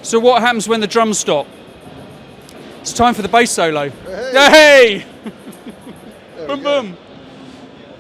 So what happens when the drums stop? It's time for the bass solo. Hey! Boom, boom.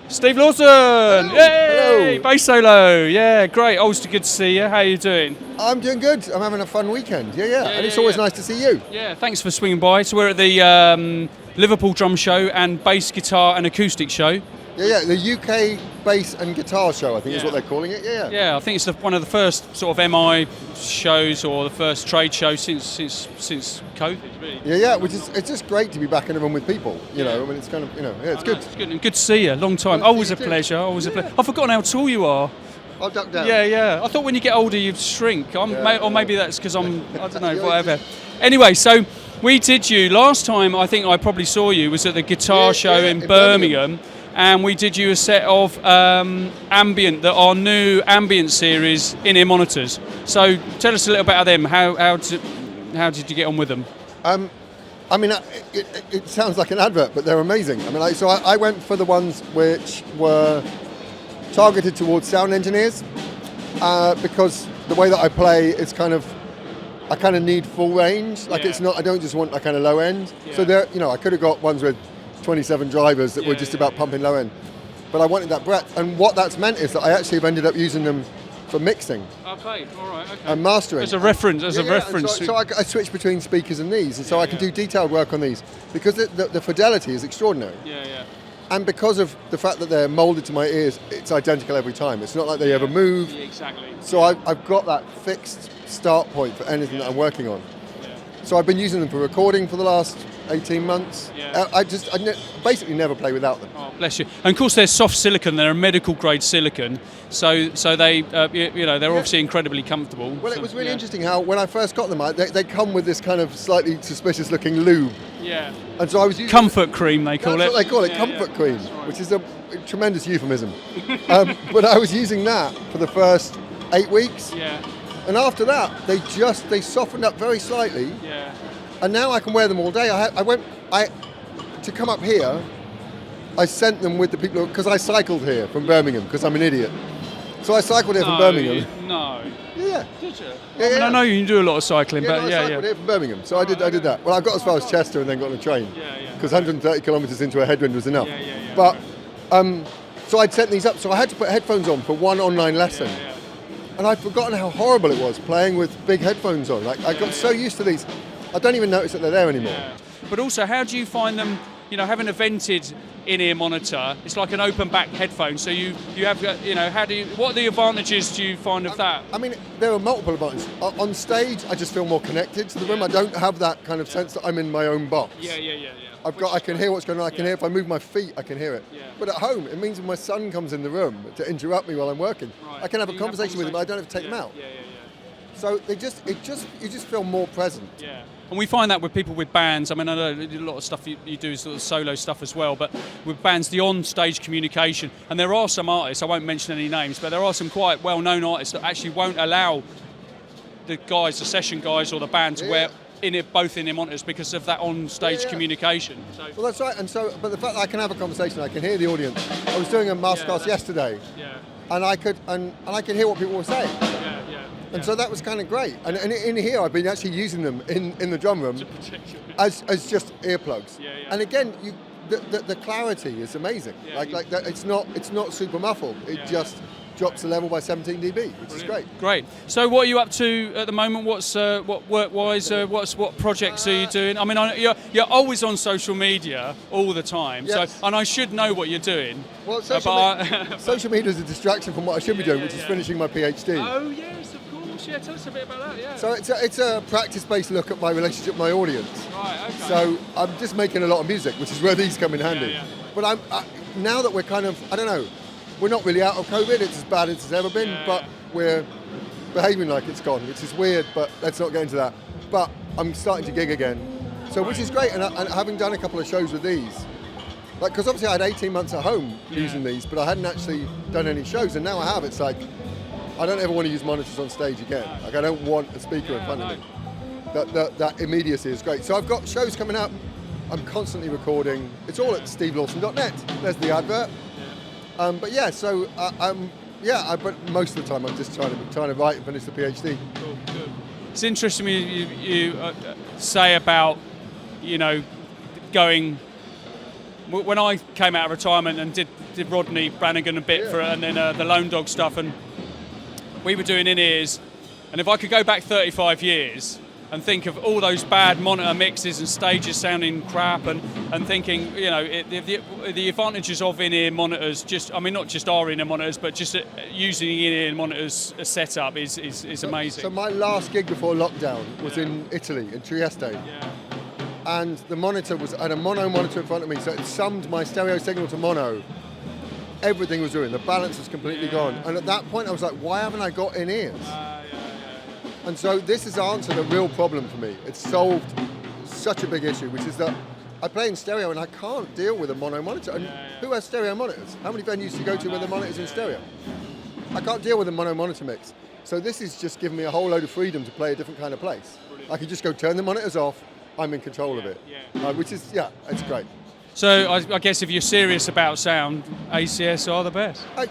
Steve Lawson! Hello. Yay! Hello. Bass solo. Yeah, great. Always good to see you. How are you doing? I'm doing good. I'm having a fun weekend. Yeah. And it's always nice to see you. Yeah, thanks for swinging by. So we're at the Liverpool drum show and bass, guitar and acoustic show. Yeah. The UK bass and guitar show, I think is what they're calling it. Yeah, I think it's one of the first sort of MI shows or the first trade show since COVID, really. Yeah. Which is, it's just great to be back in a room with people. You know, I mean, it's kind of, it's good. It's good. And good to see you. Long time. Always a pleasure. Always a pleasure. I've forgotten how tall you are. I'll duck down. Yeah. I thought when you get older you'd shrink. Or maybe that's because I don't know, whatever. Anyway, so we did you last time. I think I probably saw you was at the guitar show in Birmingham. And we did you a set of our new ambient series in-ear monitors. So tell us a little bit about them. How did you get on with them? I mean, it sounds like an advert, but they're amazing. I mean, I went for the ones which were targeted towards sound engineers because the way that I play is I kind of need full range. It's not. I don't just want a kind of low end. Yeah. So I could have got ones with 27 drivers that were just about pumping low end, but I wanted that breadth. And what that's meant is that I actually have ended up using them for mixing. Okay, all right, okay. And mastering. As a reference. So I switch between speakers and these, and so I can do detailed work on these because the fidelity is extraordinary. Yeah. And because of the fact that they're molded to my ears, it's identical every time. It's not like they ever move. Yeah, exactly. So I've got that fixed start point for anything that I'm working on. Yeah. So I've been using them for recording for the last 18 months. Yeah. I basically never play without them. Oh, bless you. And of course they're soft silicon, they're a medical grade silicon, so they they're obviously incredibly comfortable. Well, it was really interesting how when I first got them, they come with this kind of slightly suspicious looking lube. Yeah. And so I was using comfort cream, they call it. That's what they call it, comfort cream, right. Which is a tremendous euphemism. But I was using that for the first 8 weeks. Yeah. And after that, they softened up very slightly. Yeah. And now I can wear them all day. To come up here, I sent them with the people, because I cycled here from Birmingham, because I'm an idiot. So I cycled here from Birmingham. No. Yeah. Did you? Yeah. I know you can do a lot of cycling, but I cycled here from Birmingham, so I did that. Well, I got as far as Chester and then got on a train. Because 130 kilometres into a headwind was enough. But, so I'd sent these up, so I had to put headphones on for one online lesson. And I'd forgotten how horrible it was playing with big headphones on. I got so used to these. I don't even notice that they're there anymore. Yeah. But also, how do you find them, having a vented in-ear monitor, it's like an open back headphone, so you have, what are the advantages do you find of that? I mean, there are multiple advantages. On stage, I just feel more connected to the room. I don't have that kind of sense that I'm in my own box. Yeah. I can hear what's going on, I can hear if I move my feet, I can hear it. Yeah. But at home, it means when my son comes in the room to interrupt me while I'm working, I can have a conversation with him, but I don't have to take them out. Yeah. So you just feel more present. Yeah. And we find that with people with bands. I mean, I know a lot of stuff you do sort of solo stuff as well, but with bands, the on-stage communication, and there are some artists, I won't mention any names, but there are some quite well-known artists that actually won't allow the session guys or the band to wear both in-ear monitors because of that on-stage communication. So. Well, that's right. But the fact that I can have a conversation, I can hear the audience. I was doing a masterclass yesterday, and I could hear what people were saying. And so that was kind of great. And in here, I've been actually using them in the drum room as just earplugs. And again, the clarity is amazing. It's not super muffled. It just drops the level by 17 dB, which is great. Great. So what are you up to at the moment? What's what work-wise? What projects are you doing? I mean, you're always on social media all the time. Yes. So, and I should know what you're doing. Well, social media is a distraction from what I should be doing, which is finishing my PhD. Oh yes, of course. Yeah, tell us a bit about that. Yeah. So it's a practice-based look at my relationship with my audience. Right. Okay. So I'm just making a lot of music, which is where these come in handy. But now that we're kind of, I don't know. We're not really out of COVID, it's as bad as it's ever been, but we're behaving like it's gone, which is weird, but let's not get into that. But I'm starting to gig again, so which is great, and having done a couple of shows with these, because obviously I had 18 months at home using these, but I hadn't actually done any shows, and now I have. It's like, I don't ever want to use monitors on stage again. Like, I don't want a speaker in front of me. That immediacy is great. So I've got shows coming up, I'm constantly recording. It's all at stevelawson.net. There's the advert. But most of the time I'm just trying to write and finish the PhD. Cool, good. it's interesting you say about, you know, going. When I came out of retirement and did Rodney Brannigan a bit for it, and then the Lone Dog stuff, and we were doing in-ears, and if I could go back 35 years and think of all those bad monitor mixes and stages sounding crap, and thinking, you know, the advantages of in-ear monitors, not just our in-ear monitors, but just using in-ear monitors setup is amazing. So my last gig before lockdown was in Italy, in Trieste. Yeah. And the monitor I had a mono monitor in front of me, so it summed my stereo signal to mono. Everything was ruined. The balance was completely gone. And at that point, I was like, why haven't I got in-ears? And so this has answered a real problem for me. It's solved such a big issue, which is that I play in stereo and I can't deal with a mono monitor. And who has stereo monitors? How many venues do you go to where the monitor's in stereo? I can't deal with a mono monitor mix. So this has just given me a whole load of freedom to play a different kind of place. Brilliant. I can just go turn the monitors off. I'm in control of it, which is, it's great. So I guess if you're serious about sound, ACS are the best. I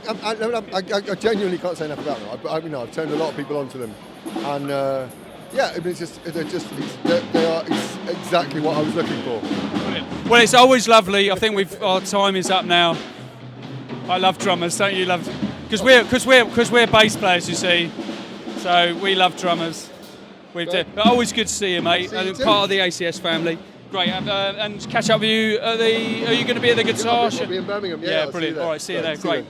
genuinely can't say enough about them. I've turned a lot of people onto them, and they are exactly what I was looking for. Brilliant. Well, it's always lovely. I think our time is up now. I love drummers, don't you? Because we're bass players, you see. So we love drummers. Always good to see you, mate. Part of the ACS family. Great, and catch up with you at are you going to be at the guitar show? I'll be in Birmingham, yeah, brilliant. All right, see you there. Great.